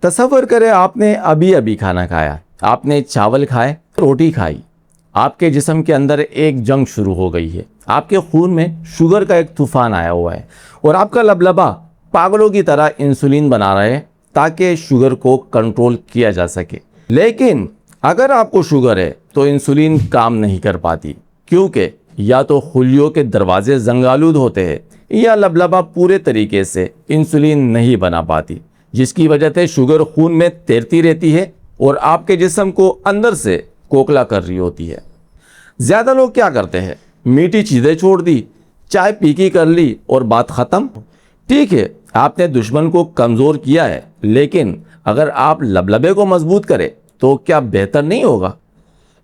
तसव्वुर करें आपने अभी अभी खाना खाया, आपने चावल खाए, रोटी खाई, आपके जिस्म के अंदर एक जंग शुरू हो गई है, आपके खून में शुगर का एक तूफान आया हुआ है और आपका लबलबा पागलों की तरह इंसुलिन बना रहे हैं ताकि शुगर को कंट्रोल किया जा सके। लेकिन अगर आपको शुगर है तो इंसुलिन काम नहीं कर पाती, क्योंकि या तो खुलियों के दरवाजे जंगालूद होते हैं या लबलबा पूरे तरीके से इंसुलिन नहीं बना पाती, जिसकी वजह से शुगर खून में तैरती रहती है और आपके जिस्म को अंदर से खोखला कर रही होती है। ज़्यादा लोग क्या करते हैं, मीठी चीज़ें छोड़ दी, चाय पीकी कर ली और बात ख़त्म। ठीक है, आपने दुश्मन को कमज़ोर किया है, लेकिन अगर आप लबलबे को मजबूत करें तो क्या बेहतर नहीं होगा?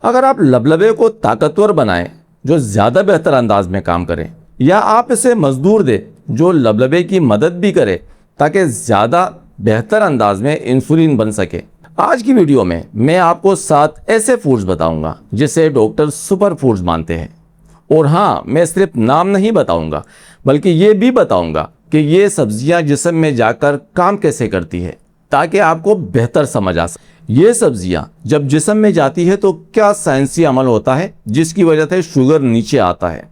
अगर आप लबलबे को ताकतवर बनाएं जो ज़्यादा बेहतर अंदाज में काम करें, या आप इसे मजदूर दें जो लबलबे की मदद भी करे ताकि ज़्यादा बेहतर अंदाज में इंसुलिन बन सके। आज की वीडियो में मैं आपको 7 ऐसे फूड्स बताऊंगा जिसे डॉक्टर सुपर फूड्स मानते हैं। और हाँ, मैं सिर्फ नाम नहीं बताऊंगा बल्कि ये भी बताऊंगा कि ये सब्जियां जिस्म में जाकर काम कैसे करती है, ताकि आपको बेहतर समझ आ सके। ये सब्जियां जब जिस्म में जाती है तो क्या साइंसी अमल होता है जिसकी वजह से शुगर नीचे आता है।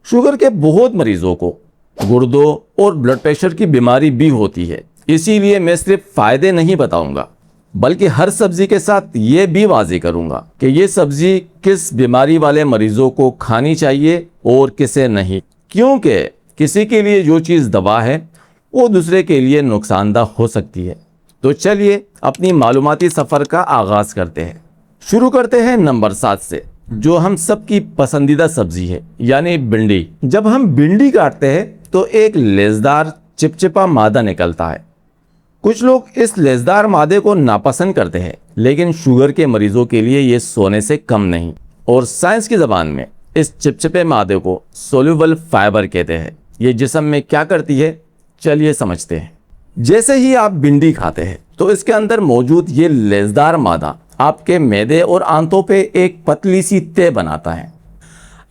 शुगर के बहुत मरीजों को गुर्दों और ब्लड प्रेशर की बीमारी भी होती है, इसीलिए मैं सिर्फ फायदे नहीं बताऊंगा बल्कि हर सब्जी के साथ ये भी वाज़ेह करूंगा कि ये सब्जी किस बीमारी वाले मरीजों को खानी चाहिए और किसे नहीं, क्योंकि किसी के लिए जो चीज़ दवा है वो दूसरे के लिए नुकसानदा हो सकती है। तो चलिए अपनी मालूमाती सफ़र का आगाज़ करते हैं। शुरू करते हैं नंबर 7 से, जो हम सबकी पसंदीदा सब्जी है, यानी भिंडी। जब हम भिंडी काटते हैं तो एक लेज़दार चिपचिपा मादा निकलता है। कुछ लोग इस लेज़दार मादे को नापसंद करते हैं, लेकिन शुगर के मरीजों के लिए ये सोने से कम नहीं। और साइंस की ज़बान में इस चिपचिपे मादे को सोल्यूबल फाइबर कहते हैं। ये जिस्म में क्या करती है, चलिए समझते हैं। जैसे ही आप भिंडी खाते हैं तो इसके अंदर मौजूद ये लेज़दार मादा आपके मैदे और आंतों पे एक पतली सी तह बनाता है।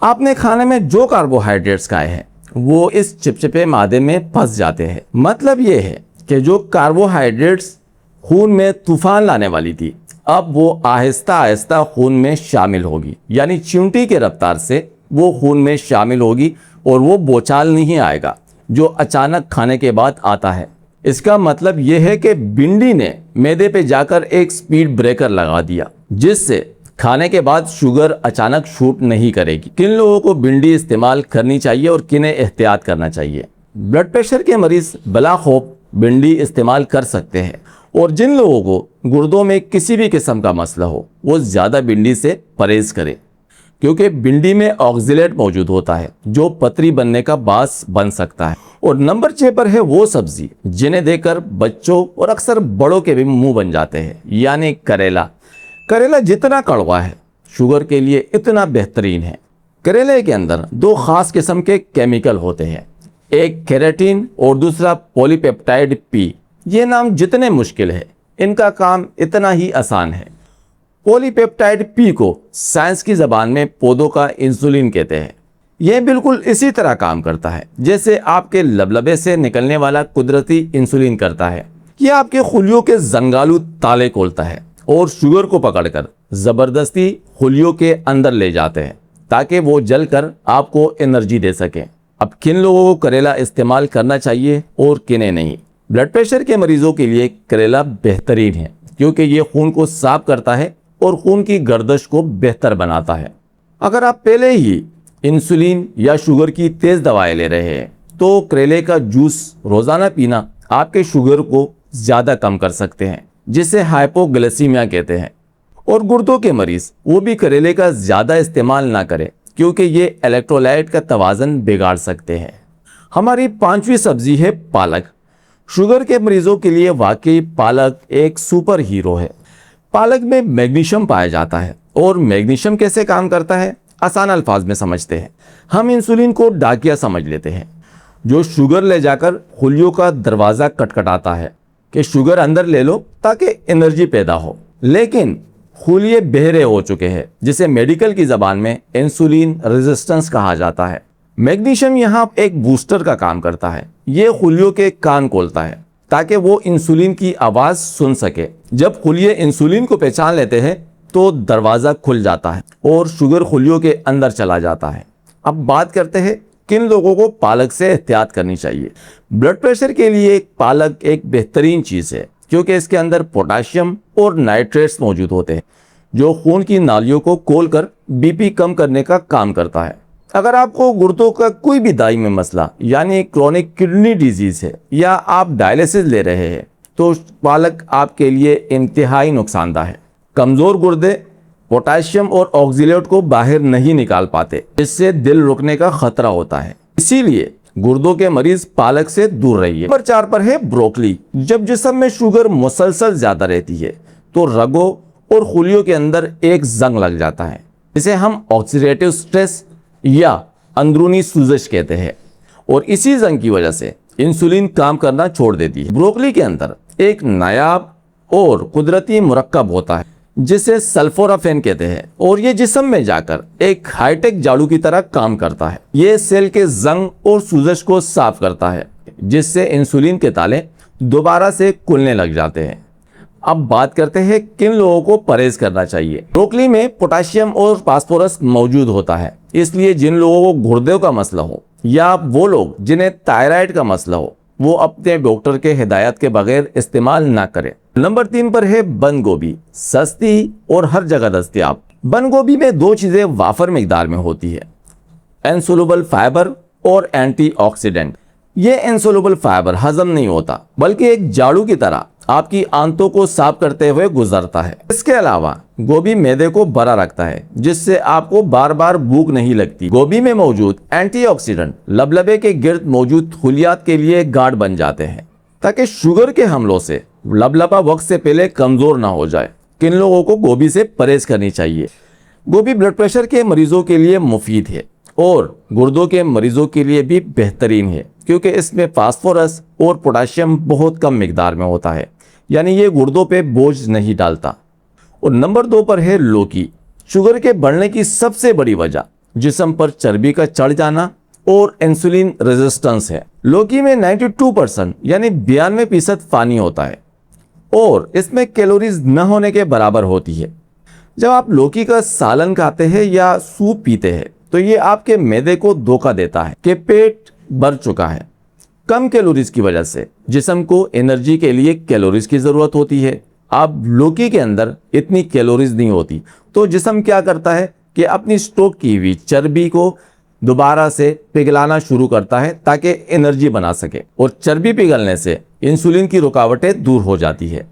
आपने खाने में जो कार्बोहाइड्रेट्स खाए हैं वो इस चिपचिपे मादे में फंस जाते हैं। मतलब ये है कि जो कार्बोहाइड्रेट्स खून में तूफान लाने वाली थी, अब वो आहिस्ता आहिस्ता खून में शामिल होगी, यानी चींटी के रफ्तार से वो खून में शामिल होगी और वो बोचाल नहीं आएगा जो अचानक खाने के बाद आता है। इसका मतलब यह है कि भिंडी ने मैदे पे जाकर एक स्पीड ब्रेकर लगा दिया, जिससे खाने के बाद शुगर अचानक शूट नहीं करेगी। किन लोगों को भिंडी इस्तेमाल करनी चाहिए और किन्हें एहतियात करना चाहिए? ब्लड प्रेशर के मरीज बिला खौफ भिंडी इस्तेमाल कर सकते हैं, और जिन लोगों को गुर्दों में किसी भी किस्म का मसला हो वो ज़्यादा भिंडी से परहेज करें, क्योंकि भिंडी में ऑक्जेलेट मौजूद होता है जो पथरी बनने का बास बन सकता है। और नंबर 6 पर है वो सब्जी जिन्हें देखकर बच्चों और अक्सर बड़ों के भी मुंह बन जाते हैं, यानी करेला। करेला जितना कड़वा है शुगर के लिए इतना बेहतरीन है। करेले के अंदर 2 खास किस्म के केमिकल होते हैं, एक केराटिन और दूसरा पॉलीपेप्टाइड पी। ये नाम जितने मुश्किल है इनका काम इतना ही आसान है। पॉलीपेप्टाइड पी को साइंस की ज़बान में पौधों का इंसुलिन कहते हैं। यह बिल्कुल इसी तरह काम करता है जैसे आपके लबलबे से निकलने वाला कुदरती इंसुलिन करता है। यह आपके खुलियों के जंगालू ताले खोलता है और शुगर को पकड़कर ज़बरदस्ती खुलियों के अंदर ले जाते हैं ताकि वो जलकर आपको एनर्जी दे सकें। अब किन लोगों को करेला इस्तेमाल करना चाहिए और किन्हें नहीं? ब्लड प्रेशर के मरीजों के लिए करेला बेहतरीन है, क्योंकि ये खून को साफ करता है और खून की गर्दिश को बेहतर बनाता है। अगर आप पहले ही इंसुलिन या शुगर की तेज़ दवाएं ले रहे हैं तो करेले का जूस रोज़ाना पीना आपके शुगर को ज़्यादा कम कर सकते हैं, जिसे हाइपोग्लाइसीमिया कहते हैं। और गुर्दों के मरीज़ वो भी करेले का ज़्यादा इस्तेमाल ना करें, क्योंकि ये इलेक्ट्रोलाइट का तवाज़न बिगाड़ सकते हैं। हमारी 5वीं सब्जी है पालक। शुगर के मरीजों के लिए वाकई पालक एक सुपर हीरो है। पालक में मैग्नीशियम पाया जाता है, और मैग्नीशियम कैसे काम करता है आसान अल्फाज में समझते हैं। हम इंसुलिन को डाकिया समझ लेते हैं जो शुगर ले जाकर खुलियों का दरवाज़ा खटखटाता है कि शुगर अंदर ले लो ताकि एनर्जी पैदा हो। लेकिन खुलिये बहरे हो चुके हैं, जिसे मेडिकल की ज़बान में इंसुलिन रेजिस्टेंस कहा जाता है। मैग्नीशियम यहाँ एक बूस्टर का काम करता है। ये खुलियों के कान खोलता है ताकि वो इंसुलिन की आवाज़ सुन सके। जब खुलिये इंसुलिन को पहचान लेते हैं तो दरवाज़ा खुल जाता है और शुगर खुलियों के अंदर चला जाता है। अब बात करते हैं किन लोगों को पालक से एहतियात करनी चाहिए। ब्लड प्रेशर के लिए पालक एक बेहतरीन चीज़ है क्योंकि इसके अंदर पोटाशियम और नाइट्रेट्स मौजूद होते हैं जो खून की नालियों को खोलकर बीपी कम करने का काम करता है। अगर आपको गुर्दों का कोई भी दाई में मसला यानी क्रोनिक किडनी डिजीज़ है या आप डायलिसिस ले रहे हैं तो पालक आपके लिए इंतहाई नुकसानदा है। कमज़ोर गुर्दे पोटाशियम और ऑक्सीलेट को बाहर नहीं निकाल पाते, जिससे दिल रुकने का खतरा होता है। इसीलिए गुर्दों के मरीज पालक से दूर रहिए। नंबर 4 पर है ब्रोकली। जब जिस्म में शुगर मुसलसल ज्यादा रहती है तो रगों और खुलियों के अंदर एक जंग लग जाता है, जिसे हम ऑक्सीडेटिव स्ट्रेस या अंदरूनी सूजश कहते हैं, और इसी जंग की वजह से इंसुलिन काम करना छोड़ देती है। ब्रोकली के अंदर एक नायाब और कुदरती मुरक्कब होता है जिसे सल्फोराफेन कहते हैं, और ये जिस्म में जाकर एक हाईटेक झाड़ू की तरह काम करता है। ये सेल के जंग और सूजश को साफ करता है, जिससे इंसुलिन के ताले दोबारा से खुलने लग जाते हैं। अब बात करते हैं किन लोगों को परहेज करना चाहिए। ब्रोकली में पोटाशियम और फास्फोरस मौजूद होता है, इसलिए जिन लोगों को गुर्दों का मसला हो या वो लोग जिन्हें थायराइड का मसला हो वो अपने डॉक्टर के हिदायत के बगैर इस्तेमाल ना करें। नंबर 3 पर है बंद गोभी। सस्ती और हर जगह दस्तयाब बंद गोभी में 2 चीजें वाफर मिकदार में होती है, इनसोल्युबल फाइबर और एंटीऑक्सीडेंट। ये इनसोल्युबल फाइबर हजम नहीं होता बल्कि एक झाड़ू की तरह आपकी आंतों को साफ करते हुए गुजरता है। इसके अलावा गोभी मैदे को भरा रखता है, जिससे आपको बार बार भूख नहीं लगती। गोभी में मौजूद एंटीऑक्सीडेंट लबलबे के गिर्द मौजूद खुलियात के लिए गार्ड बन जाते हैं ताकि शुगर के हमलों से लबलबा वक्त से पहले कमजोर ना हो जाए। किन लोगों को गोभी से परहेज करनी चाहिए। गोभी ब्लड प्रेशर के मरीजों के लिए मुफीद है और गुर्दों के मरीजों के लिए भी बेहतरीन है क्योंकि इसमें फास्फोरस और पोटाशियम बहुत कम मिकदार में होता है, यानी ये गुर्दों पे बोझ नहीं डालता। और नंबर 2 पर है लौकी। शुगर के बढ़ने की सबसे बड़ी वजह जिस्म पर चर्बी का चढ़ जाना और इंसुलिन रेजिस्टेंस है। लौकी में 92% यानी 92% पानी होता है और इसमें कैलोरीज न होने के बराबर होती है। जब आप लौकी का सालन खाते हैं या सूप पीते हैं तो ये आपके मैदे को धोखा देता है कि पेट भर चुका है। कम कैलोरीज की वजह से जिस्म को एनर्जी के लिए कैलोरीज की ज़रूरत होती है। अब लौकी के अंदर इतनी कैलोरीज नहीं होती तो जिस्म क्या करता है कि अपनी स्टॉक की हुई चर्बी को दोबारा से पिघलाना शुरू करता है ताकि एनर्जी बना सके, और चर्बी पिघलने से इंसुलिन की रुकावटें दूर हो जाती है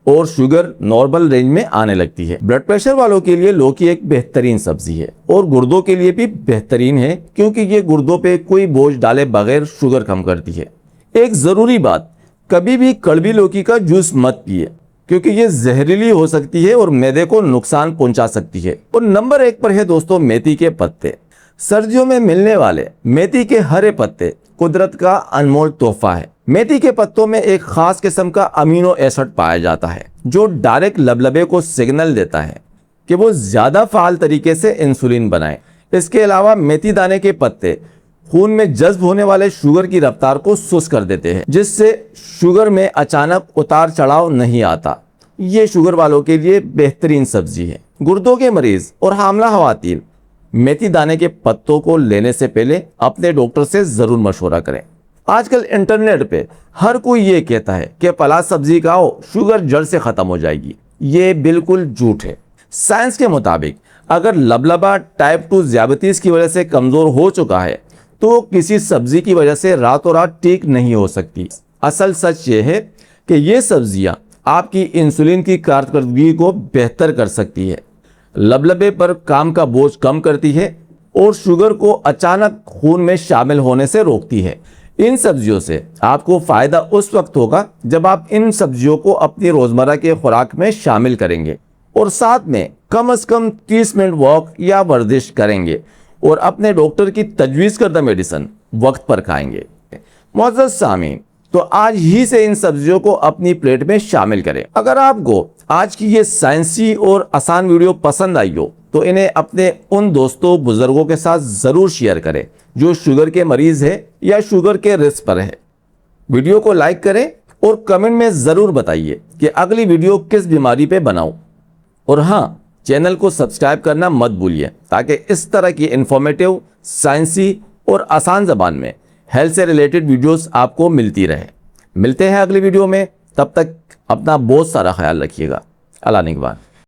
और शुगर नॉर्मल रेंज में आने लगती है। ब्लड प्रेशर वालों के लिए लौकी एक बेहतरीन सब्जी है और गुर्दों के लिए भी बेहतरीन है क्योंकि ये गुर्दों पे कोई बोझ डाले बगैर शुगर कम करती है। एक ज़रूरी बात, कभी भी कड़वी लौकी का जूस मत पिए क्योंकि ये जहरीली हो सकती है और मैदे को नुकसान पहुंचा सकती है। और नंबर 1 पर है दोस्तों मेथी के पत्ते। सर्दियों में मिलने वाले मेथी के हरे पत्ते कुदरत का अनमोल तोहफा है। मेथी के पत्तों में एक खास किस्म का अमीनो एसिड पाया जाता है जो डायरेक्ट लबलबे को सिग्नल देता है कि वो ज्यादा फाल तरीके से इंसुलिन बनाए। इसके अलावा मेथी दाने के पत्ते खून में जज्ब होने वाले शुगर की रफ्तार को सुस्त कर देते हैं, जिससे शुगर में अचानक उतार चढ़ाव नहीं आता। ये शुगर वालों के लिए बेहतरीन सब्जी है। गुर्दों के मरीज और हामला खवातीन मेथी दाने के पत्तों को लेने से पहले अपने डॉक्टर से जरूर मशवरा करें। आजकल इंटरनेट पे हर कोई ये कहता है कि फला सब्जी खाओ शुगर जड़ से खत्म हो जाएगी। ये बिल्कुल झूठ है। साइंस के मुताबिक अगर लबलबा टाइप 2 ज़ियाबतीस की वजह से कमजोर हो चुका है तो किसी सब्जी की वजह से रातों रात ठीक नहीं हो सकती। असल सच ये है कि ये सब्जियां आपकी इंसुलिन की कारकर्दगी को बेहतर कर सकती है, लबलबे पर काम का बोझ कम करती है और शुगर को अचानक खून में शामिल होने से रोकती है। इन सब्जियों से आपको फ़ायदा उस वक्त होगा जब आप इन सब्जियों को अपनी रोज़मर्रा के खुराक में शामिल करेंगे और साथ में कम से कम 30 मिनट वॉक या वर्जिश करेंगे और अपने डॉक्टर की तजवीज़ करदा मेडिसिन वक्त पर खाएंगे। मुअज़्ज़ज़ सामीन, तो आज ही से इन सब्जियों को अपनी प्लेट में शामिल करें। अगर आपको आज की ये साइंसी और आसान वीडियो पसंद आई हो तो इन्हें अपने उन दोस्तों बुजुर्गों के साथ ज़रूर शेयर करें जो शुगर के मरीज़ है या शुगर के रिस्क पर है। वीडियो को लाइक करें और कमेंट में ज़रूर बताइए कि अगली वीडियो किस बीमारी पे बनाऊं। और हाँ, चैनल को सब्सक्राइब करना मत भूलिए ताकि इस तरह की इंफॉर्मेटिव, साइंसी और आसान ज़बान में हेल्थ से रिलेटेड वीडियोस आपको मिलती रहे। मिलते हैं अगली वीडियो में, तब तक अपना बहुत सारा ख्याल रखिएगा। अल्लाह निगहबान।